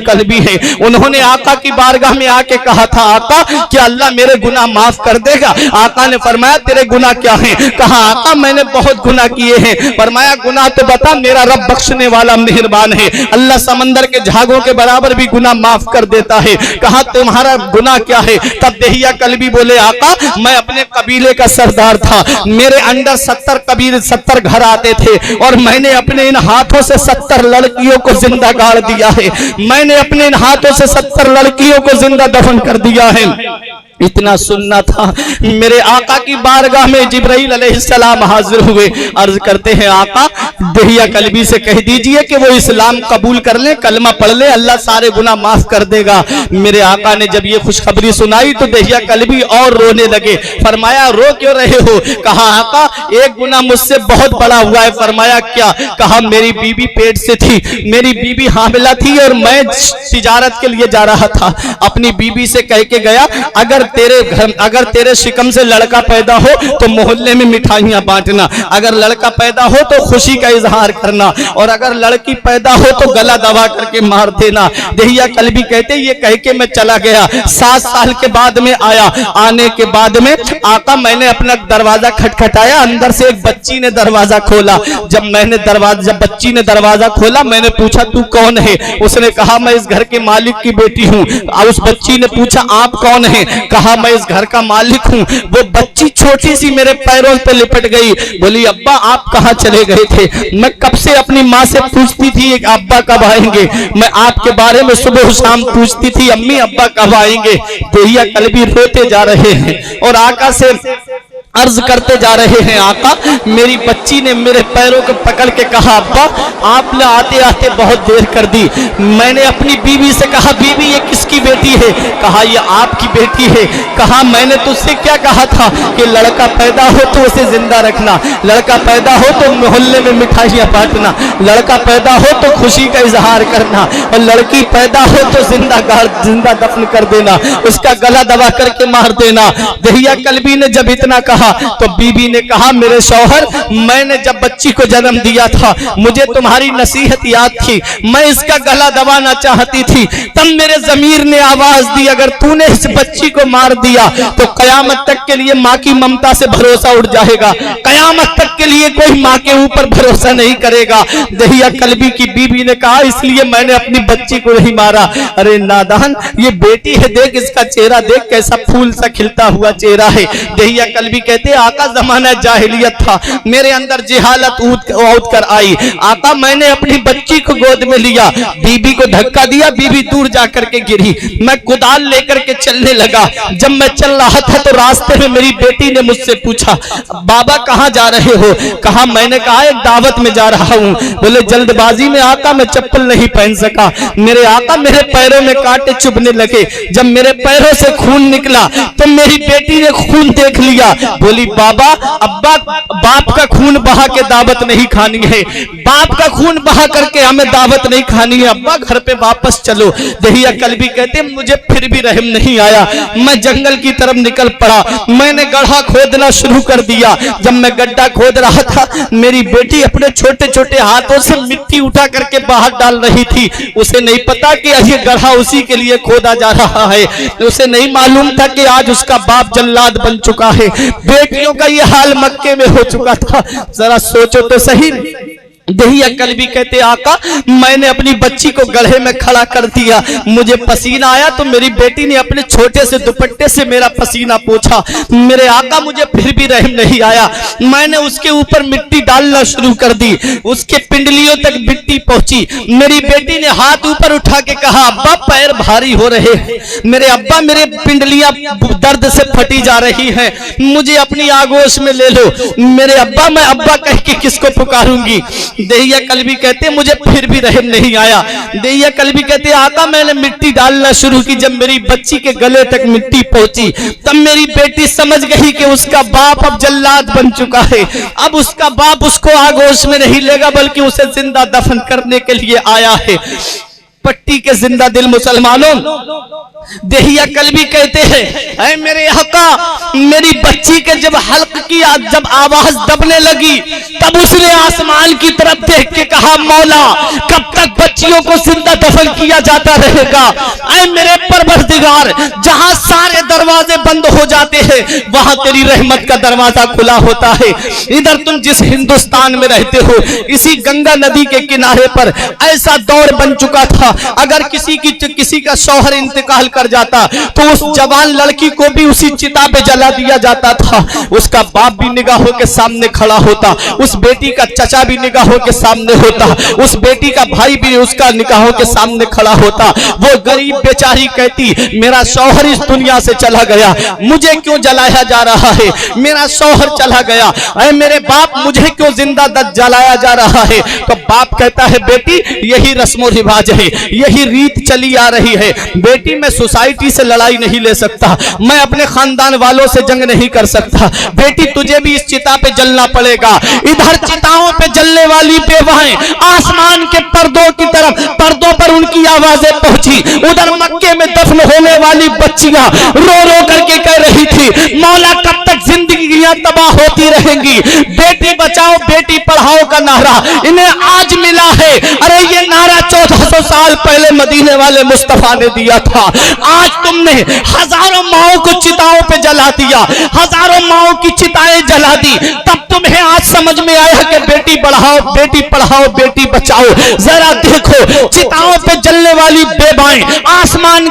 कल्बी है, उन्होंने आका की बारगाह में आके कहा था, आका क्या अल्लाह मेरे गुनाह माफ कर देगा? आका ने फरमाया तेरे गुनाह क्या हैं? कहा आका मैंने बहुत गुनाह किए हैं। फरमाया गुनाह तो बता, मेरा रब बख्शने वाला मेहरबान है, अल्लाह समंदर के झागों के बराबर भी गुनाह माफ कर देता है। कहा तुम्हारा गुनाह क्या है? तब दहिया कल्बी बोले, आका मैं अपने कबीले का सरदार था, मेरे अंदर 70 घर आते थे और मैंने अपने इन हाथों से 70 लड़कियों को जिंदा गाड़ दिया है, मैंने अपने इन हाथों से 70 लड़कियों को जिंदा दफन कर दिया है। इतना सुनना था। मेरे आका की बारगाह में जिब्राइल अलैहिस्सलाम हाजिर हुए, अर्ज करते हैं आका दहिया कल्बी से कह दीजिए कि वो इस्लाम कबूल कर ले, कलमा पढ़ ले, अल्लाह सारे गुनाह माफ कर देगा। मेरे आका ने जब ये खुशखबरी सुनाई तो दहिया कल्बी और रोने लगे। फरमाया रो क्यों रहे हो? कहा आका एक गुनाह मुझसे बहुत बड़ा हुआ है। फरमाया क्या? कहा मेरी बीबी पेट से थी, मेरी बीबी हामिला थी और मैं तिजारत के लिए जा रहा था, अपनी बीबी से कह के गया अगर तेरे शिकम से लड़का पैदा हो तो मोहल्ले में मिठाइयां बांटना, अगर लड़का पैदा हो तो खुशी का इजहार करना, और अगर लड़की पैदा हो तो गला दबा करके मार देना। दहिया कल्बी कहते ये कह के मैं चला गया। 7 साल के बाद में आया, आने के बाद में आका मैंने अपना दरवाजा खटखटाया, अंदर से एक बच्ची ने दरवाजा खोला। जब बच्ची ने दरवाजा खोला मैंने पूछा तू कौन है? उसने कहा मैं इस घर के मालिक की बेटी हूँ। उस बच्ची ने पूछा आप कौन है? कहा मैं इस घर का मालिक हूँ। वो बच्ची छोटी सी मेरे पैरों पे लिपट गई, बोली अब्बा आप कहाँ चले गए थे? मैं कब से अपनी माँ से पूछती थी अब्बा कब आएंगे, मैं आपके बारे में सुबह शाम पूछती थी अम्मी अब्बा कब आएंगे। दहिया कल्बी रोते जा रहे हैं और आका से अर्ज करते जा रहे हैं, आका मेरी बच्ची ने मेरे पैरों को पकड़ के कहा अब्बा आपने आते आते बहुत देर कर दी। मैंने अपनी बीवी से कहा बीवी ये किसकी बेटी है? कहा ये आपकी बेटी है। कहा मैंने तुझसे क्या कहा था कि लड़का पैदा हो तो उसे जिंदा रखना, लड़का पैदा हो तो मोहल्ले में मिठाइयाँ बांटना, लड़का पैदा हो तो खुशी का इजहार करना, और लड़की पैदा हो तो जिंदा दफन कर देना, उसका गला दबा करके मार देना। दहिया कल्बी ने जब इतना कहा तो बीबी ने कहा मेरे शौहर मैंने जब बच्ची को जन्म दिया था मुझे तुम्हारी नसीहत याद थी, मैं इसका गला दबाना चाहती थी, तब मेरे ज़मीर ने आवाज दी अगर तूने इस बच्ची को मार दिया तो कयामत तक के लिए माँ की ममता से भरोसा उठ जाएगा, कयामत तक के लिए कोई माँ के ऊपर भरोसा नहीं करेगा। दहिया कल्बी की बीबी ने कहा इसलिए मैंने अपनी बच्ची को नहीं मारा। अरे नादान ये बेटी है, देख इसका चेहरा देख कैसा फूल सा खिलता हुआ चेहरा है। दहिया कल्बी कहते आका जमाना जाहिलियत था, मेरे अंदर जिहालत उठ कर आई। आका मैंने अपनी बच्ची को गोद में लिया, बीबी को धक्का दिया, बीबी दूर जाकर के गिरी, मैं कुदाल लेकर के चलने लगा। जब मैं चल रहा था तो रास्ते में मेरी बेटी ने मुझसे पूछा बाबा कहाँ जा रहे हो? कहा मैंने कहा एक दावत में जा रहा हूँ। बोले जल्दबाजी में आका मैं चप्पल नहीं पहन सका, मेरे आका मेरे पैरों में कांटे चुभने लगे, जब मेरे पैरों से खून निकला तो मेरी बेटी ने खून देख लिया, बोली बाबा अब्बा बाप का खून बहा के दावत नहीं खानी है, बाप का खून बहा करके हमें दावत नहीं खानी है, अब्बा घर पे वापस चलो। दहिया कल्बी कहते मुझे फिर भी रहम नहीं आया, मैं जंगल की तरफ निकल पड़ा, मैंने गड्ढा खोदना शुरू कर दिया। जब मैं गड्ढा खोद रहा था मेरी बेटी अपने छोटे छोटे हाथों से मिट्टी उठा करके बाहर डाल रही थी, उसे नहीं पता कि ये गड्ढा उसी के लिए खोदा जा रहा है, उसे नहीं मालूम था कि आज उसका बाप जल्लाद बन चुका है, बेटियों का ये हाल मक्के में हो चुका था। जरा सोचो तो सही। दहिया कल्बी कहते आका मैंने अपनी बच्ची को गड्ढे में खड़ा कर दिया, मुझे पसीना आया तो मेरी बेटी ने अपने छोटे से दुपट्टे से मेरा पसीना पोंछा, मेरे आका मुझे फिर भी रहम नहीं आया, मैंने उसके ऊपर मिट्टी डालना शुरू कर दी, उसके पिंडलियों तक मिट्टी पहुंची। मेरी बेटी ने हाथ ऊपर उठा के कहा अब्बा पैर भारी हो रहे हैं, मेरे अब्बा मेरे पिंडलियां दर्द से फटी जा रही हैं, मुझे अपनी आगोश में ले लो। मेरे अब्बा मैं अब्बा कह के किसको पुकारूंगी? दहिया कल्बी कहते मुझे फिर भी रहम नहीं आया। दहिया कल्बी कहते आका मैंने मिट्टी डालना शुरू की, जब मेरी बच्ची के गले तक मिट्टी पहुंची तब मेरी बेटी समझ गई कि उसका बाप अब जल्लाद बन चुका है, अब उसका बाप उसको आगोश में नहीं लेगा बल्कि उसे जिंदा दफन करने के लिए आया है। पट्टी के जिंदा दिल मुसलमानों, देहिया कलबी कहते हैं, ऐ मेरे आका, मेरी बच्ची के जब हल्क किया, जब आवाज दबने लगी, तब उसने आसमान की तरफ देख के कहा, मौला कब तक बच्चियों को जिंदा दफन किया जाता रहेगा? ऐ मेरे परवरदिगार, जहां सारे दरवाजे बंद हो जाते हैं वहां तेरी रहमत का दरवाजा खुला होता है। इधर तुम जिस हिंदुस्तान में रहते हो, इसी गंगा नदी के किनारे पर ऐसा दौर बन चुका था, अगर किसी का शौहर इंतकाल कर जाता तो उस जवान लड़की को भी उसी चिता पे जला दिया जाता था। उसका बाप भी निगाहों के सामने खड़ा होता, उस बेटी का चचा भी निगाहों के सामने होता, उस बेटी का भाई भी उसका निगाहों के सामने खड़ा होता। वो गरीब बेचारी कहती, मेरा शौहर इस दुनिया से चला गया, मुझे क्यों जलाया जा रहा है? मेरा शौहर चला गया, ऐ मेरे बाप, मुझे क्यों जिंदा जलाया जा रहा है? तो बाप कहता है, बेटी यही रस्म और रिवाज है, यही रीत चली आ रही है। बेटी, मैं सोसाइटी से लड़ाई नहीं ले सकता, मैं अपने खानदान वालों से जंग नहीं कर सकता। बेटी, तुझे भी इस चिता पे जलना पड़ेगा। इधर चिताओं पे जलने वाली बेवाएं आसमान के पर्दों की तरफ, पर्दों पर उनकी आवाजें पहुंची। उधर मक्के में दफन होने वाली बच्चियां रो रो करके कह रही थी, मौला कब तक जिंदगियां तबाह होती रहेंगी? बेटी बचाओ बेटी पढ़ाओ का नारा इन्हें आज मिला है। अरे ये नारा 1400 साल पहले मदीने वाले मुस्तफा ने दिया था। आज तुमने हजारों माओं को चिताओं पे जला दिया, हजारों माओं की चिताएं जला दी, तब तुम्हें आज समझ में आया कि बेटी बढ़ाओ बेटी पढ़ाओ बेटी बचाओ। जरा देखो, चिताओं पे जलने वाली बेवाएं आसमान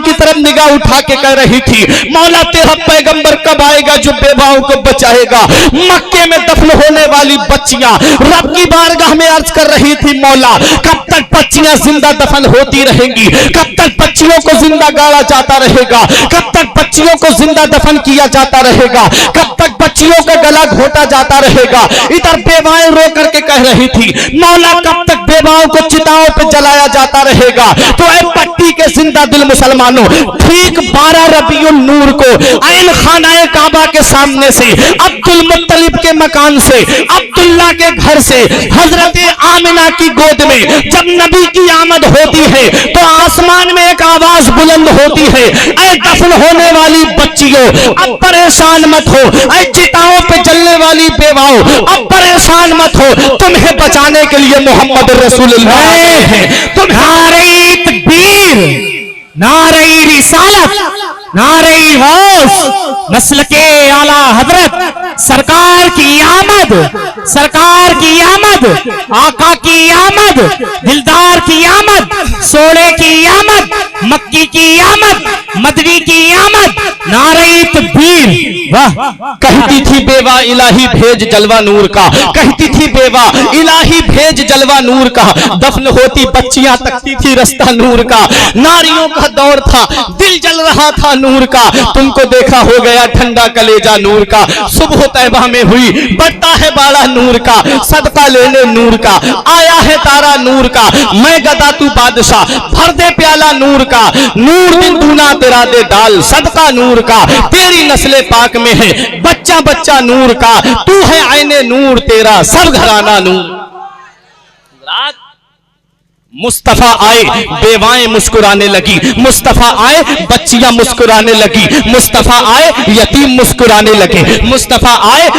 की तरफ निगाह उठा के कह रही थी, मौला तेरा पैगंबर कब आएगा जो बेवाओं को बचाएगा? मक्के में दफन होने वाली बच्चियां रब की बारगाह में अर्ज कर रही थी, मौला कब तक बच्चियां जिंदा दफन होती रहेंगी? कब तक बच्चियों को जिंदा गाड़ा जाता रहेगा? कब तक बच्चियों को जिंदा दफन किया जाता रहेगा? कब तक बच्चियों का गला घोटा जाता रहेगा? इधर बेवाएं रो करके कह रही थी, मौला कब तक बेवाओं को चिताओं पे जलाया जाता रहेगा? तो ऐ पट्टी के जिंदा दिल मुसलमानों, ठीक 12 रबीउल नूर को ऐन खानाए काबा के सामने से, अब्दुल मुत्तलिब के मकान से, अब्दुल्ला के घर से, हजरत आमिना की गोद में जब नबी की आमद होती है तो आसमान में एक आवाज बुलंद होती है, ऐ दफन होने वाली बच्चियों अब परेशान मत हो, ऐ चिताओं पे जलने वाली बेवाओं अब परेशान मत हो, तुम्हें बचाने के लिए मोहम्मद रसूलुल्लाह है। तुम्हारे तकबीर, नारे रिसालत, नारे गौस, नस्ल के आला हजरत, सरकार की आमद, सरकार की आमद, आका की आमद, दिलदार की आमद, सोने की आमद, मक्की की आमद, मदनी की आमद, नारे तकबीर। वाह! कहती थी बेवा इलाही भेज जलवा नूर का, कहती थी बेवा इलाही भेज जलवा नूर का। दफन होती बच्चियां तकती थी रास्ता नूर का। नारियों का दौर था, दिल जल रहा था नूर का। तुमको देखा हो गया ठंडा कलेजा नूर का। सुबह तैबा में हुई बढ़ता है बाड़ा नूर का। सदका लेने नूर का आया है तारा नूर का। मैं गदा तू बादशाह भर दे प्याला नूर का। नूर दिन दूना तेरा दे डाल सदका नूर का। तेरी नस्ले पाक में है बच्चा बच्चा नूर का। तू है आईने नूर तेरा सब घराना नूर। मुस्तफा आए बेवाएं मुस्कुराने लगी, मुस्तफा आए बच्चियां मुस्कुराने लगी, मुस्तफा आए यतीम मुस्कुराने लगे, मुस्तफा आए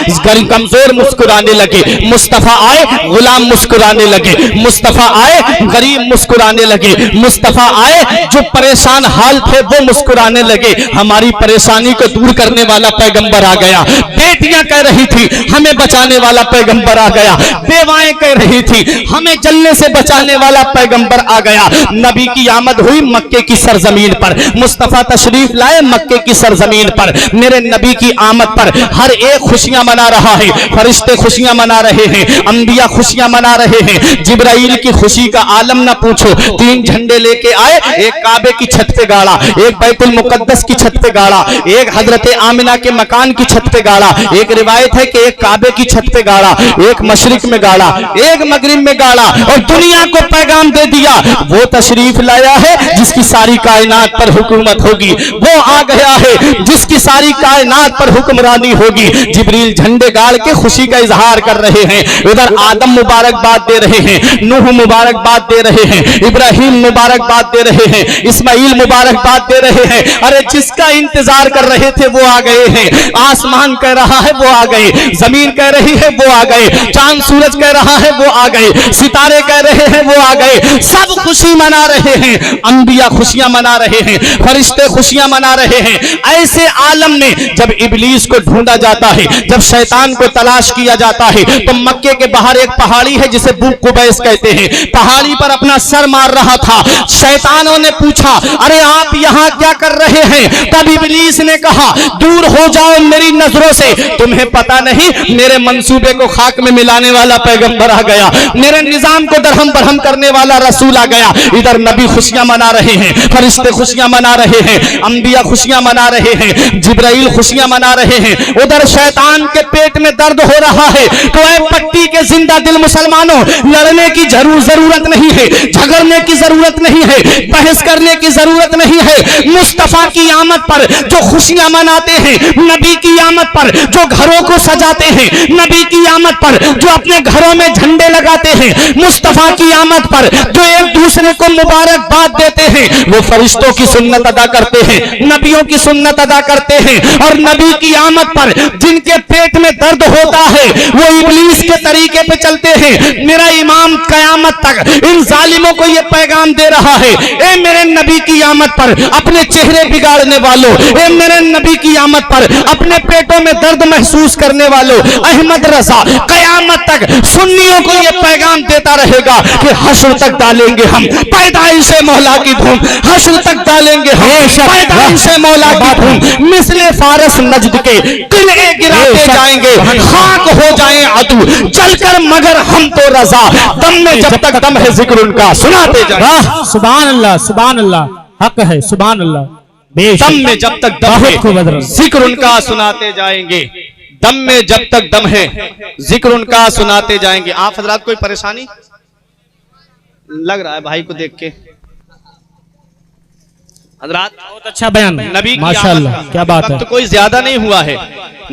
कमजोर मुस्कुराने लगे, मुस्तफा आए गुलाम मुस्कुराने लगे, मुस्तफा आए गरीब मुस्कुराने लगे, मुस्तफा आए जो परेशान हाल थे वो मुस्कुराने लगे। हमारी परेशानी को दूर करने वाला पैगंबर आ गया। बेटियां कह रही थी हमें बचाने वाला पैगंबर आ गया। बेवाएं कह रही थी हमें जलने से बचाने वाला पैगंबर आ गया। नबी की आमद हुई मक्के की सरजमीन पर। मुस्तफा तशरीफ लाए मक्के की सरजमीन पर। मेरे नबी की आमद पर हर एक खुशियां मना रहा है। फरिश्ते खुशियां मना रहे हैं, अंबिया खुशियां मना रहे हैं। जिब्राइल की खुशी का आलम ना पूछो। 3 झंडे लेके आए, एक काबे की छत पे गाड़ा, एक बैतुल मुकद्दस की छत पे गाड़ा, एक हजरत आमिना के मकान की छत पे गाड़ा। एक रिवायत है कि एक काबे की छत पे गाड़ा, एक मशरिक में गाड़ा, एक मगरिब में गाड़ा और दुनिया को पैगाम दे दिया, वो तशरीफ लाया है जिसकी सारी कायनात पर हुकूमत होगी, वो आ गया है जिसकी सारी कायनात पर हुक्मरानी होगी। जिब्रील झंडे गाड़ के खुशी का इजहार कर रहे हैं, उधर आदम मुबारकबाद दे रहे हैं, नूह मुबारकबाद दे रहे हैं, इब्राहिम मुबारकबाद दे रहे हैं, इस्माइल मुबारकबाद दे रहे हैं। अरे जिसका इंतजार कर रहे थे वो आ गए हैं। आसमान कह रहा है वो आ गए, जमीन कह रही है वो आ गए, चांद सूरज कह रहा है वो आ गए, सितारे कह रहे हैं वो आ गए। सब खुशी मना रहे हैं, अंबिया खुशियां मना रहे हैं, फरिश्ते खुशियां मना रहे हैं। ऐसे आलम में जब इब्लीस को ढूंढा जाता है, जब शैतान को तलाश किया जाता है, तो मक्के के बाहर एक पहाड़ी है जिसे बुक कुबैस कहते हैं, पहाड़ी पर अपना सर मार रहा था। शैतानों ने पूछा, अरे आप यहाँ क्या कर रहे हैं? तब इब्लीस ने कहा, दूर हो जाओ मेरी नजरों से, तुम्हें पता नहीं मेरे मंसूबे को खाक में मिलाने वाला पैगंबर आ गया, मेरे निजाम को दरहम बरहम करने वाला रसूल आ गया। इधर नबी खुशियां मना रहे हैं, फरिश्ते खुशियां मना रहे हैं, अंबिया खुशियां मना रहे हैं, जिब्राइल खुशियां मना रहे हैं। उधर शैतान के पेट में दर्द हो रहा है। तो ऐ पट्टी के जिंदा दिल मुसलमानों, लड़ने की जरूरत नहीं है, झगड़ने की जरूरत नहीं है, बहस करने की जरूरत नहीं है। मुस्तफा की आमद पर जो खुशियां मनाते हैं, नबी की आमद पर जो घरों को सजाते हैं, नबी की आमद पर जो अपने घरों में झंडे लगाते हैं, मुस्तफा की आमद पर जो एक दूसरे को मुबारकबाद देते हैं, वो फरिश्तों की सुन्नत अदा करते हैं, नबियों की सुन्नत अदा करते हैं। और नबी की आमद पर जिनके पेट में दर्द होता है वो इब्लीस के तरीके पे चलते हैं। मेरा इमाम कयामत तक इन जालिमों को ये पैगाम दे रहा है, ए मेरे नबी की आमद पर अपने चेहरे बिगाड़ने वालों, ए मेरे नबी की आमद पर अपने पेटों में दर्द महसूस करने वालों, अहमद रजा कयामत तक सुन्नियों को ये पैगाम देता रहेगा कि हश्र तक डालेंगे हम पैदाइश मौला की धूम, हश्र तक डालेंगे हम पैदाइश मौला की धूम। मिसले फारस नजद के किले गिराते जाएंगे, खाक हो जाए अदू चलकर मगर हम तो रजा, दम में जब तक दम है जिक्र उनका सुनाते जाएंगे। सुभान अल्लाह, सुभान अल्लाह, हक है, सुभान अल्लाह। दम में जब तक दम है जिक्र उनका सुनाते जाएंगे, दम में जब तक दम है जिक्र उनका सुनाते जाएंगे। आप हजरात कोई परेशानी लग रहा है भाई को देख के? हजरात बहुत अच्छा बयान, नबी की माशाअल्लाह, क्या बात है। तो कोई ज्यादा नहीं हुआ है,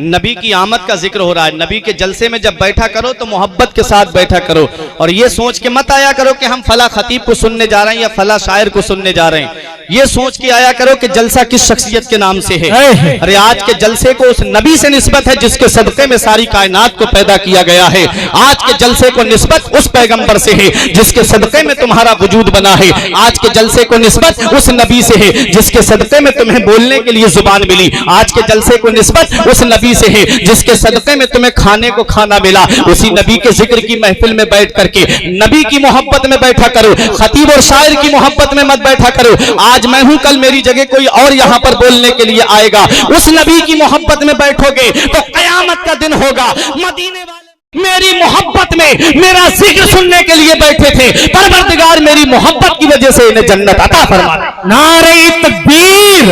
नबी की आमद का जिक्र हो रहा है। नबी के जलसे में जब बैठा करो तो मोहब्बत के साथ बैठा करो, और ये सोच के मत आया करो कि हम फला खतीब को सुनने जा रहे हैं या फला शायर को सुनने जा रहे हैं। ये सोच के आया करो कि जलसा किस शख्सियत के नाम से है। अरे आज के जलसे को उस नबी से निस्बत है जिसके सदक़े में सारी कायनात को पैदा किया गया है। आज के जलसे को निस्बत उस पैगंबर से है जिसके सदक़े में तुम्हारा वजूद बना है। आज के जलसे को निस्बत उस नबी से है जिसके सदक़े में तुम्हें बोलने के लिए जुबान मिली। आज के जलसे को निस्बत उस नबी से है जिसके सदक़े में तुम्हें खाने को खाना मिला। उसी नबी के जिक्र की महफिल में बैठ करके नबी की मोहब्बत में बैठा करो, खतीब और शायर की मोहब्बत में मत बैठा करो। आज मैं हूं, कल मेरी जगह कोई और यहां पर बोलने के लिए आएगा। उस नबी की मोहब्बत में बैठोगे तो कयामत का दिन होगा। मदीने वाले मेरी मोहब्बत में मेरा जिक्र सुनने के लिए बैठे थे, परवरदिगार मेरी मोहब्बत की वजह से इन्हें जन्नत अता फरमा। नारे तकबीर,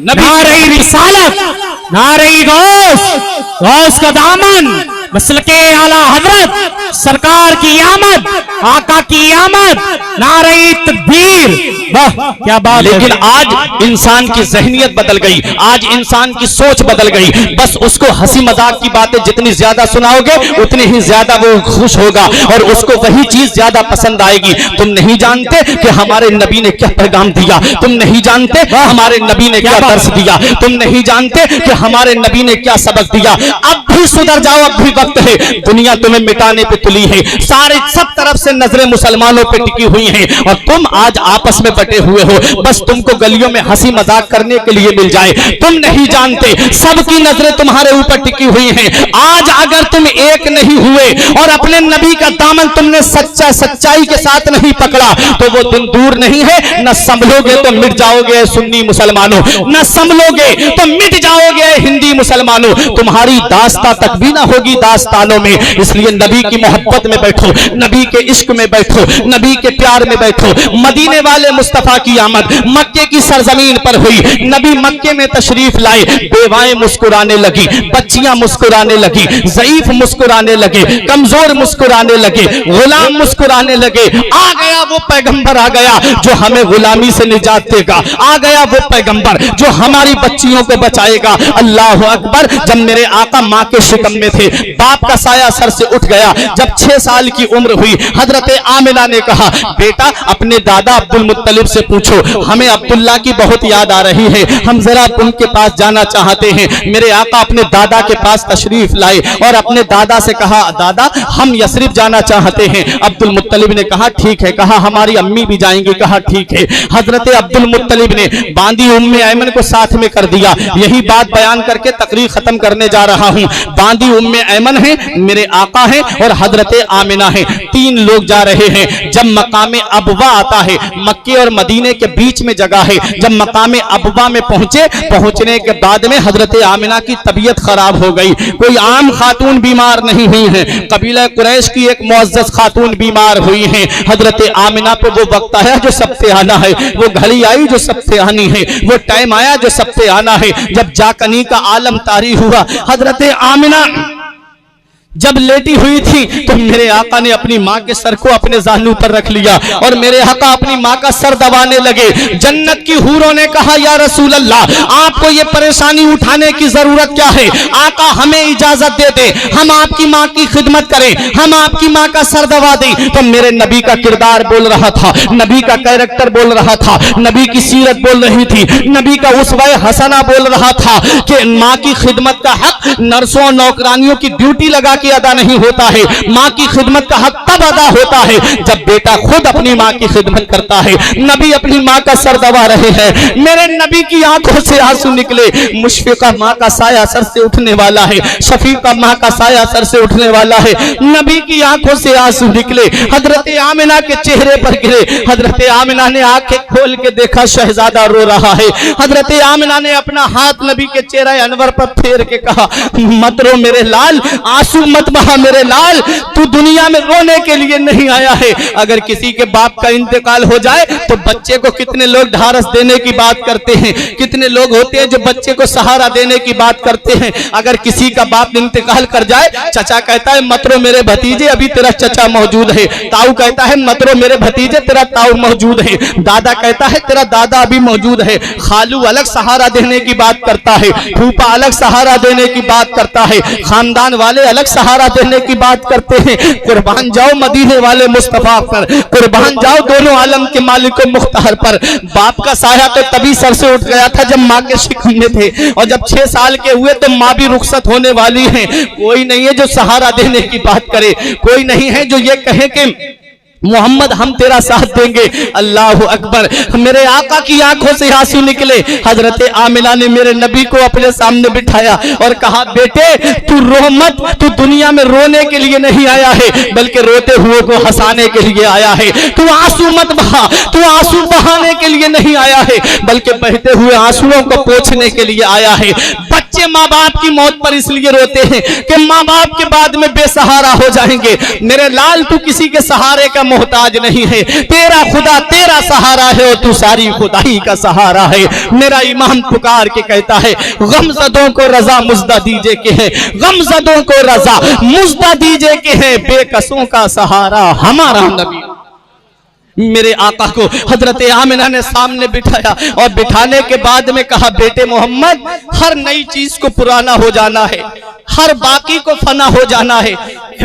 नारे रिसालत, नारे गौस का दामन, मसलके आला हजरत सरकार की आमद, आका की आमद, नारे तकबीर, वाह क्या बात। लेकिन आज इंसान की ज़हनियत बदल गई, आज इंसान की सोच बदल गई। बस उसको हंसी मजाक की बातें जितनी ज्यादा सुनाओगे उतनी ही ज्यादा वो खुश होगा और उसको वही चीज ज्यादा पसंद आएगी। तुम नहीं जानते कि हमारे नबी ने क्या पैगाम दिया, तुम नहीं जानते हमारे नबी ने क्या दर्स दिया, तुम नहीं जानते कि हमारे नबी ने क्या सबक दिया। अब भी सुधर जाओ, अब भी वक्त है। दुनिया तुम्हें मिटाने पे तुली है, सारे सब तरफ से नजरें मुसलमानों पे टिकी हुई हैं और तुम आज आपस में बटे हुए हो। बस तुमको गलियों में हंसी मजाक करने के लिए मिल जाए। तुम नहीं जानते सबकी नजरें तुम्हारे ऊपर टिकी हुई हैं। आज अगर तुम एक नहीं हुए और अपने नबी का दामन तुमने सच्चाई के साथ नहीं पकड़ा तो वो दिन दूर नहीं है, न संभलोगे तो मिट जाओगे सुन्नी मुसलमानों, न संभलोगे तो मिट जाओगे हिंदी मुसलमानों। तुम्हारी दास्तां वास्ता तक भी ना होगी दास्तानों में। इसलिए नबी की मोहब्बत में बैठो, नबी के इश्क में बैठो, नबी के प्यार में बैठो। मदीने वाले मुस्तफा की आमद मक्के की सरजमीन पर हुई। नबी मक्के में तशरीफ लाए, बेवाएं मुस्कुराने लगी, बच्चियां मुस्कुराने लगी, ज़ईफ मुस्कुराने लगे, कमजोर मुस्कुराने लगे, गुलाम मुस्कुराने लगे। आ गया वो पैगंबर, आ गया जो हमें गुलामी से निजात देगा, आ गया वो पैगंबर जो हमारी बच्चियों को बचाएगा। अल्लाह अकबर। जब मेरे आका माँ के शिकम में थे, बाप का साया सर से उठ गया। जब 6 साल की उम्र हुई, हजरत आमिना ने कहा, बेटा अपने दादा अब्दुल मुत्तलिब से पूछो, हमें अब्दुल्ला की बहुत याद आ रही है, हम जरा उनके पास जाना चाहते हैं। मेरे आका अपने दादा के पास तशरीफ लाए और अपने दादा से कहा, दादा हम यसरिब जाना चाहते हैं। अब्दुल मुत्तलिब ने कहा ठीक है, कहा हमारी अम्मी भी जाएंगी, कहा ठीक है। हजरत अब्दुल मुत्तलिब ने बांदी उम्मे ऐमन को साथ में कर दिया। यही बात बयान करके तकरीर खत्म करने जा रहा हूँ। बांदी उम्मे ऐमन है, मेरे आका है और हजरत आमिना है, 3 लोग जा रहे हैं। जब मकामे अबवा आता है, मक्के और मदीने के बीच में जगह है, जब मकामे अबवा में पहुंचने के बाद में हजरत आमिना की तबीयत खराब हो गई। कोई आम खातून बीमार नहीं हुई है, कबीला कुरैश की एक मुअज़्ज़ज़ खातून बीमार हुई है। हजरत आमिना पे वो वक्त आया जो सबसे आना है, वो घड़ी आई जो सबसे आनी है, वो टाइम आया जो सबसे आना है। जब जाकनी का आलम तारी हुआ, हजरत आमिना जब लेटी हुई थी तो मेरे आका ने अपनी माँ के सर को अपने जानु पर रख लिया और मेरे आका अपनी माँ का सर दबाने लगे। जन्नत की हूरों ने कहा, या रसूल अल्लाह, आपको ये परेशानी उठाने की जरूरत क्या है? आका हमें इजाजत दे दे, हम आपकी माँ की खिदमत करें, हम आपकी माँ का सर दबा दें। तो मेरे नबी का किरदार बोल रहा था, नबी का कैरेक्टर बोल रहा था, नबी की सीरत बोल रही थी, नबी का उसवा हसना बोल रहा था कि माँ की खिदमत का हक नर्सों और नौकरानियों की ड्यूटी लगा अदा नहीं होता है। माँ की खिदमत का हक तब अदा होता है जब बेटा खुद अपनी माँ की खिदमत करता है। नबी अपनी माँ का सर दबा रहे हैं, मेरे नबी की आंखों से आंसू निकले। मुशफिका माँ का साया सर से उठने वाला है, शफीका माँ का साया सर से उठने वाला है। नबी की आंखों से आंसू निकले, हजरत आमिना के चेहरे पर गिरे। हजरत आमिना ने आंखें खोल के देखा, शहजादा रो रहा है। हजरत आमिना ने अपना हाथ नबी के चेहरे अनवर पर फेर के कहा, मत रो मेरे लाल, आंसू मत बहा मेरे लाल, तू दुनिया में रोने के लिए नहीं आया है। अगर किसी के बाप का इंतकाल हो जाए तो बच्चे को कितने लोग ढारस देने की बात करते हैं, कितने लोग होते हैं जो बच्चे को सहारा देने की बात करते हैं। अगर किसी का बाप इंतकाल कर जाए, चचा कहता है मत रो मेरे भतीजे, अभी तेरा चचा मौजूद है। ताऊ कहता है मत रो मेरे भतीजे, तेरा ताऊ मौजूद है। दादा कहता है तेरा दादा अभी मौजूद है। खालू अलग सहारा देने की बात करता है, फूफा अलग सहारा देने की बात करता है, खानदान वाले अलग सहारा देने की बात करते हैं। कुर्बान जाओ मदीने वाले मुस्तफा पर, कुर्बान जाओ दोनों आलम के मालिक मुख्तार पर। बाप का साया तो तभी सर से उठ गया था जब माँ के शिकम में थे, और जब 6 साल के हुए तो माँ भी रुखसत होने वाली है। कोई नहीं है जो सहारा देने की बात करे, कोई नहीं है जो ये कहे कि मोहम्मद हम तेरा साथ देंगे। अल्लाह अकबर। मेरे आका की आंखों से आंसू निकले। हजरत आमिना ने मेरे नबी को अपने सामने बिठाया और कहा, बेटे तू रो मत, तू दुनिया में रोने के लिए नहीं आया है बल्कि रोते हुए को हंसाने के लिए आया है। तू आंसू मत बहा, तू आंसू बहाने के लिए नहीं आया है बल्कि बहते हुए आंसुओं को पोंछने के लिए आया है। बच्चे माँ बाप की मौत पर इसलिए रोते हैं कि माँ बाप के बाद में बेसहारा हो जाएंगे। मेरे लाल तू किसी के सहारे का मोहताज नहीं है, तेरा खुदा तेरा सहारा है और तू सारी खुदाई का सहारा है। मेरा इमाम पुकार के कहता है, गमज़दों को रजा मुज़दा दीजे के हैं, गमज़दों को रजा मुज़दा दीजे के हैं, बेकसों का सहारा हमारा नबी। मेरे आका को हजरत आमिना ने सामने बिठाया और बिठाने के बाद में कहा, बेटे मोहम्मद हर नई चीज को पुराना हो जाना है, हर बाकी को फना हो जाना है।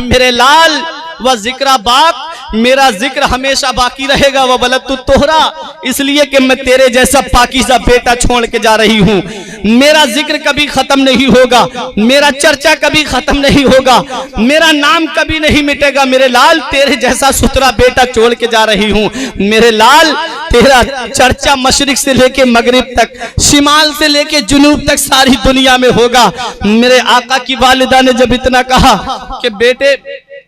मेरे लाल व जिक्रा बाक, मेरा जिक्र हमेशा बाकी रहेगा। वह बलद तू तोहरा, इसलिए कि मैं तेरे जैसा पाकीज़ा बेटा छोड़ के जा रही हूँ। मेरा जिक्र कभी खत्म नहीं होगा, मेरा चर्चा कभी खत्म नहीं होगा, मेरा नाम कभी नहीं मिटेगा। मेरे लाल तेरे जैसा सुथरा बेटा छोड़ के जा रही हूँ। मेरे लाल तेरा चर्चा मशरिक से लेके मगरिब तक, शिमाल से लेके जुनूब तक सारी दुनिया में होगा। मेरे आका की वालिदा ने जब इतना कहा कि बेटे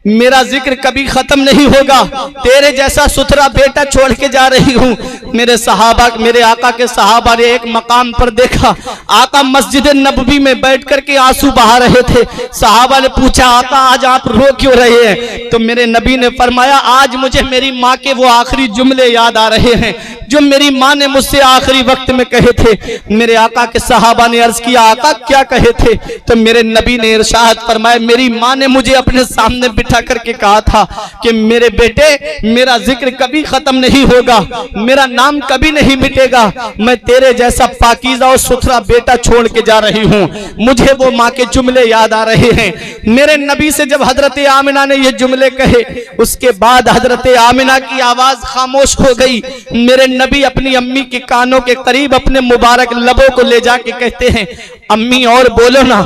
मेरा जिक्र कभी खत्म नहीं होगा, तेरे जैसा सुथरा बेटा छोड़ के जा रही हूँ। मेरे सहाबा, मेरे आका के सहाबा ने एक मकाम पर देखा, आका मस्जिद नबवी में बैठ करके आंसू बहा रहे थे। सहाबा ने पूछा, आका आज आप रो क्यों रहे हैं? तो मेरे नबी ने फरमाया, आज मुझे मेरी माँ के वो आखिरी जुमले याद आ रहे हैं जो मेरी माँ ने मुझसे आखिरी वक्त में कहे थे। मेरे आका के सहाबा ने अर्ज किया, आका क्या कहे थे? तो मेरे नबी ने इरशाद फरमाया, मेरी माँ ने मुझे अपने सामने बिठा करके कहा था कि मेरे बेटे, मेरा जिक्र कभी खत्म नहीं होगा, मेरा नाम कभी नहीं मिटेगा, मैं तेरे जैसा पाकीज़ा और सुथरा बेटा छोड़ के जा रही हूँ। मुझे वो माँ के जुमले याद आ रहे हैं। मेरे नबी से जब हजरत आमिना ने ये जुमले कहे, उसके बाद हजरत आमिना की आवाज खामोश हो गई। मेरे नबी अपनी अम्मी के कानों के करीब अपने मुबारक लबों को ले जाके कहते हैं, अम्मी और बोलो ना,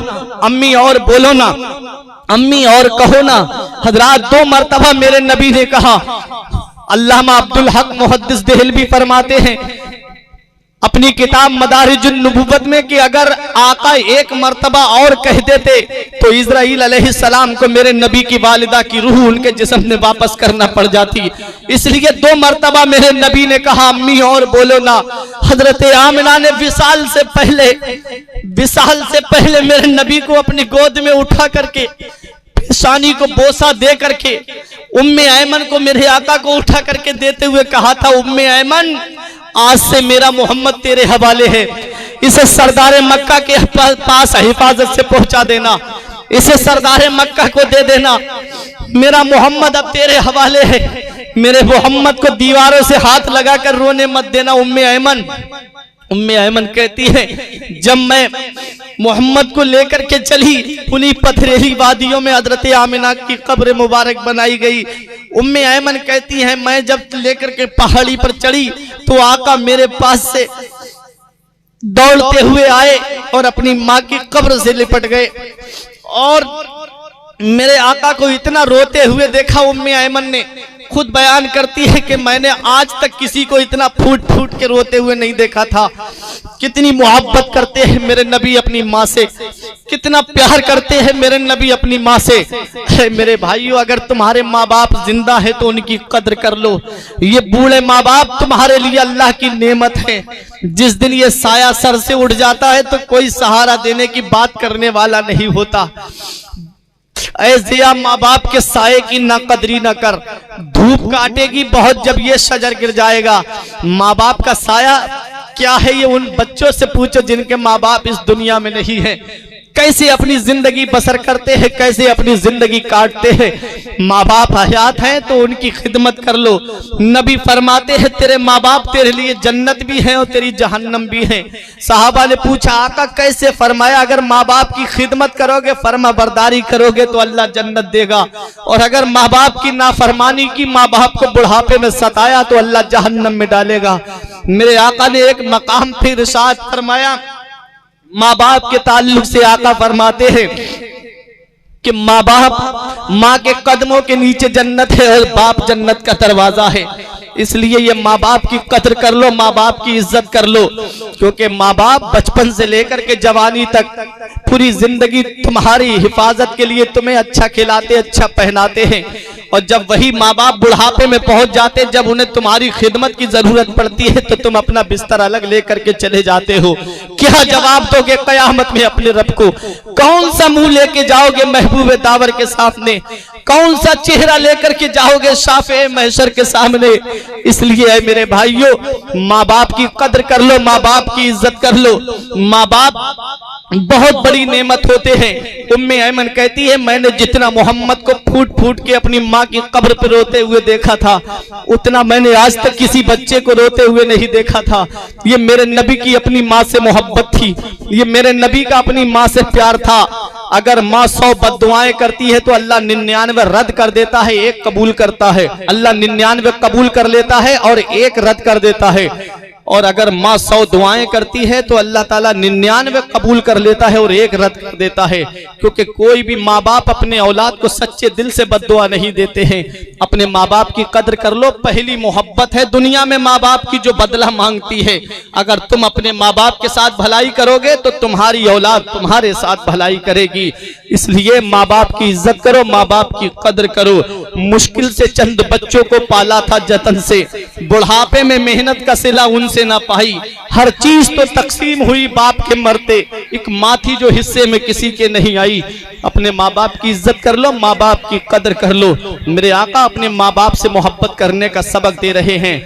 अम्मी और बोलो ना, अम्मी और कहो ना। हजरात, 2 मरतबा मेरे नबी ने कहा। अल्लामा अब्दुल हक मुहद्दिस देहलवी फरमाते हैं अपनी किताब मदारिजुन नबुव्वत में कि अगर आका एक मर्तबा और कह देते तो इज़राइल अलैहिस्सलाम को मेरे नबी की वालिदा की रूह उनके जिस्म में वापस करना पड़ जाती। इसलिए 2 मर्तबा मेरे नबी ने कहा, अम्मी और बोलो ना। हजरत आमिना ने विसाल से पहले मेरे नबी को अपनी गोद में उठा करके पेशानी को बोसा दे करके उम्मे ऐमन को, मेरे आका को उठा करके देते हुए कहा था, उम्मे ऐमन, आज से मेरा मोहम्मद तेरे हवाले है। इसे सरदार मक्का के पास हिफाजत से पहुंचा देना, इसे सरदार मक्का को दे देना। मेरा मोहम्मद अब तेरे हवाले है। मेरे मोहम्मद को दीवारों से हाथ लगाकर रोने मत देना, उम्मे ऐमन। उम्मे ऐमन कहती है, जब मैं मोहम्मद को लेकर के चली, उन्हीं पथरीली वादियों में हजरत आमिना की कब्र मुबारक बनाई गई। उम्मे ऐमन कहती है, मैं जब लेकर के पहाड़ी पर चढ़ी तो आका मेरे पास से दौड़ते हुए आए और अपनी माँ की कब्र से लिपट गए और मेरे आका को इतना रोते हुए देखा। उम्मे ऐमन ने खुद बयान करती है कि मैंने आज तक किसी को इतना फूट फूट के रोते हुए नहीं देखा था। कितनी मोहब्बत करते हैं मेरे नबी अपनी माँ से, कितना प्यार करते हैं मेरे नबी अपनी माँ से। मेरे भाइयों, अगर तुम्हारे माँ बाप जिंदा है तो उनकी कद्र कर लो। ये बूढ़े माँ बाप तुम्हारे लिए अल्लाह की नेमत है। जिस दिन ये साया सर से उठ जाता है तो कोई सहारा देने की बात करने वाला नहीं होता। ऐसे माँ बाप के साये की ना कदरी ना कर, धूप काटेगी बहुत जब ये शजर गिर जाएगा। माँ बाप का साया क्या है ये उन बच्चों से पूछो जिनके माँ बाप इस दुनिया में नहीं है। कैसे अपनी जिंदगी बसर करते हैं, कैसे अपनी जिंदगी काटते हैं। माँ बाप हयात हैं तो उनकी खिदमत कर लो। नबी फरमाते हैं, तेरे माँ बाप तेरे लिए जन्नत भी है और तेरी जहन्नम भी है। साहबा ने पूछा, आका कैसे? फरमाया, अगर माँ बाप की खिदमत करोगे, फर्मा बरदारी करोगे तो अल्लाह जन्नत देगा, और अगर माँ बाप की नाफरमानी की, माँ बाप को बुढ़ापे में सताया तो अल्लाह जहन्नम में डालेगा। मेरे आका ने एक मकाम फिर इरशाद फरमाया, माँ बाप के ताल्लुक से आका फरमाते हैं कि माँ बाप, माँ के कदमों के नीचे जन्नत है और बाप जन्नत का दरवाजा है। इसलिए ये माँ बाप की कदर कर लो, माँ बाप की इज्जत कर लो, क्योंकि माँ बाप बचपन से लेकर के जवानी तक पूरी जिंदगी तुम्हारी हिफाजत के लिए तुम्हें अच्छा खिलाते, अच्छा पहनाते हैं। और जब वही माँ बाप बुढ़ापे में पहुंच जाते, जब उन्हें तुम्हारी खिदमत की जरूरत पड़ती है तो तुम अपना बिस्तर अलग लेकर के चले जाते हो। क्या जवाब दोगे कयामत में अपने रब को? कौन सा मुंह लेके जाओगे महबूब दावर के सामने? कौन सा चेहरा लेकर के जाओगे शाफे महशर के सामने? इसलिए मेरे भाइयों, माँ बाप की कदर कर लो, माँ बाप की इज्जत कर लो। माँ बाप बहुत बड़ी नेमत होते हैं। उम्मे ऐमन कहती है, मैंने जितना मोहम्मद को फूट फूट के अपनी माँ की कब्र पर रोते हुए देखा था, उतना मैंने आज तक किसी बच्चे को रोते हुए नहीं देखा था। ये मेरे नबी की अपनी माँ से मोहब्बत थी, ये मेरे नबी का अपनी माँ से प्यार था। अगर माँ 100 बद्दुआएं करती है तो अल्लाह 99 रद्द कर देता है, एक कबूल करता है। अल्लाह 99 कबूल कर लेता है और एक रद्द कर देता है। और अगर माँ 100 दुआएं करती है तो अल्लाह ताला 99 कबूल कर लेता है और 1 रद्द कर देता है। क्योंकि कोई भी माँ बाप अपने औलाद को सच्चे दिल से बद्दुआ नहीं देते हैं। अपने माँ बाप की कदर कर लो, पहली मोहब्बत है दुनिया में माँ बाप की जो बदला मांगती है। अगर तुम अपने माँ बाप के साथ भलाई करोगे तो तुम्हारी औलाद तुम्हारे साथ भलाई करेगी। इसलिए माँ बाप की इज्जत करो, माँ बाप की कदर करो। मुश्किल से चंद बच्चों को पाला था जतन से, बुढ़ापे में मेहनत का सिला उनसे ना पाई। हर चीज तो तकसीम हुई बाप के मरते, एक माँ थी जो हिस्से में किसी के नहीं आई। अपने माँ बाप की इज्जत कर लो, माँ बाप की कदर कर लो। मेरे आका अपने माँ बाप से मोहब्बत करने का सबक दे रहे हैं।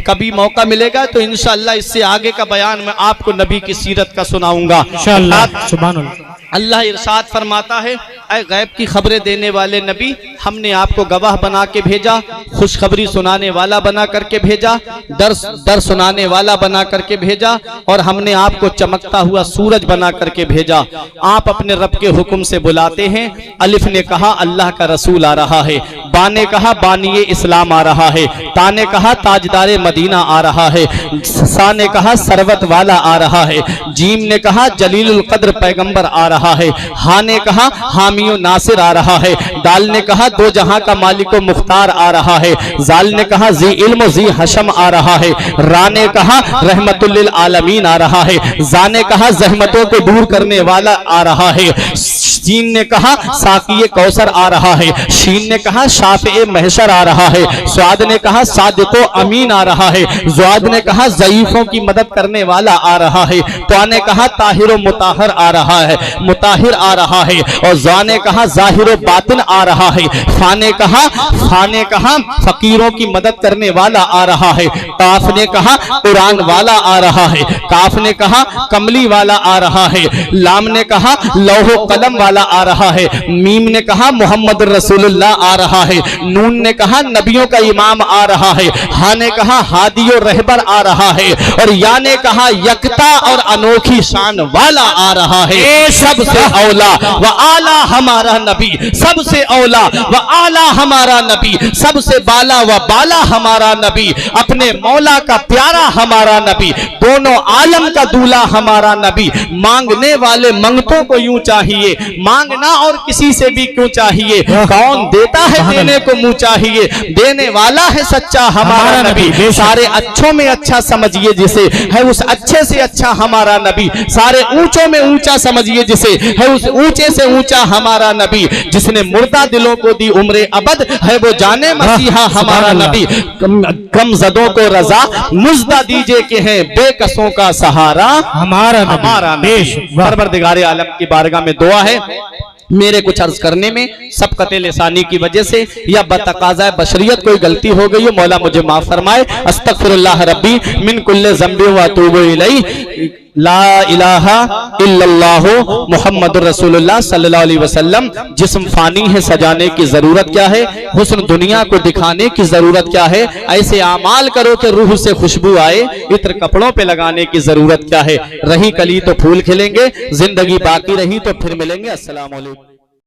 कभी मौका मिलेगा तो इंशाअल्लाह इससे आगे का बयान मैं आपको नबी की सीरत का सुनाऊंगा इंशाअल्लाह। सुभान अल्लाह। अल्लाह इरशाद फरमाता है, ऐ गैब की खबरें देने वाले नबी, हमने आपको गवाह बना के भेजा, खुशखबरी सुनाने वाला बना करके भेजा, डर सुनाने वाला बना करके भेजा, और हमने आपको चमकता हुआ सूरज बना करके भेजा। आप अपने रब के हुक्म से बुलाते हैं। अलिफ ने कहा अल्लाह का रसूल आ रहा है, बा ने कहा बानिए इस्लाम आ रहा है, ता ने कहा ताजदारे मदीना आ रहा है, सा ने कहा सरवत वाला आ रहा है, जीम ने कहा जलीलुल कद्र पैगंबर आ रहा है, हा ने कहा हामियो नासिर आ रहा है, दाल ने कहा दो जहां का मालिको मुख्तार आ रहा है, जाल ने कहा जी इल्म जी हशम आ रहा है, रा ने कहा रहमतुल लिल आलमीन आ रहा है, जा ने कहा जहमतों को दूर करने वाला आ रहा है, सीन ने कहा साकिये कौसर आ रहा है, शीन ने कहा शाफ़े महशर आ रहा है, स्वाद ने कहा सादिको अमीन आ रहा है, ज़्वाद ने कहा ज़ईफों की मदद करने वाला आ रहा है, त्वा ने कहा ताहिर मुताहर आ रहा है, मुताहिर आ रहा है, और ज़ा ने कहा ज़ाहिर बातिन आ रहा है, फा ने कहा फकीरों की मदद करने वाला आ रहा है, काफ ने कहा कुरान वाला आ रहा है, काफ ने कहा कमली वाला आ रहा है, लाम ने कहा लौहो कलम वाला आ रहा है, मीम ने कहा मोहम्मद रसूलुल्लाह आ रहा है, नून ने कहा नबियों का इमाम आ रहा है, हा ने कहा हादियो रहबर आ रहा है, और या ने कहा यकता और अनोखी शान वाला आ रहा है। सबसे औला व आला हमारा नबी, सबसे औला व आला हमारा नबी, सबसे बाला व बाला हमारा नबी, अपने मौला का प्यारा हमारा नबी, दोनों आलम का दूल्हा हमारा नबी। मांगने वाले मंगतों को यूं चाहिए, मांगना और किसी से भी क्यों चाहिए, कौन देता है देने को मुंह चाहिए, देने वाला है सच्चा हमारा नबी। सारे अच्छों में अच्छा समझिए जिसे, है उस अच्छे से अच्छा हमारा नबी। सारे ऊंचों में ऊंचा समझिए जिसे, है उस ऊंचे से ऊंचा हमारा नबी। जिसने मुर्दा दिलों को दी उम्रे अबद, है वो जाने मसीहा हमारा नबी। गमजदों को रजा मुज्दा दीजिए के हैं बेकसों का सहारा हमारा नबी। परवरदिगारे आलम की बारगाह में दुआ है, मेरे कुछ अर्ज करने में सबकत लिसानी की वजह से या बतकाज़ा बशरियत कोई गलती हो गई हो, मौला मुझे माफ फरमाए। अस्तगफिरुल्लाह रब्बी मिन कुल्ले ज़ंबि व अतूबु इलैहि। ला इलाहा इल्लल्लाहु मुहम्मदुर रसूलुल्लाह सल्लल्लाहु अलैहि वसल्लम। जिस्म फानी है, सजाने की जरूरत क्या है, हुस्न दुनिया को दिखाने की जरूरत क्या है, ऐसे आमाल करो कि रूह से खुशबू आए, इत्र कपड़ों पे लगाने की जरूरत क्या है। रही कली तो फूल खिलेंगे, जिंदगी बाकी रही तो फिर मिलेंगे। अस्सलाम वालेकुम।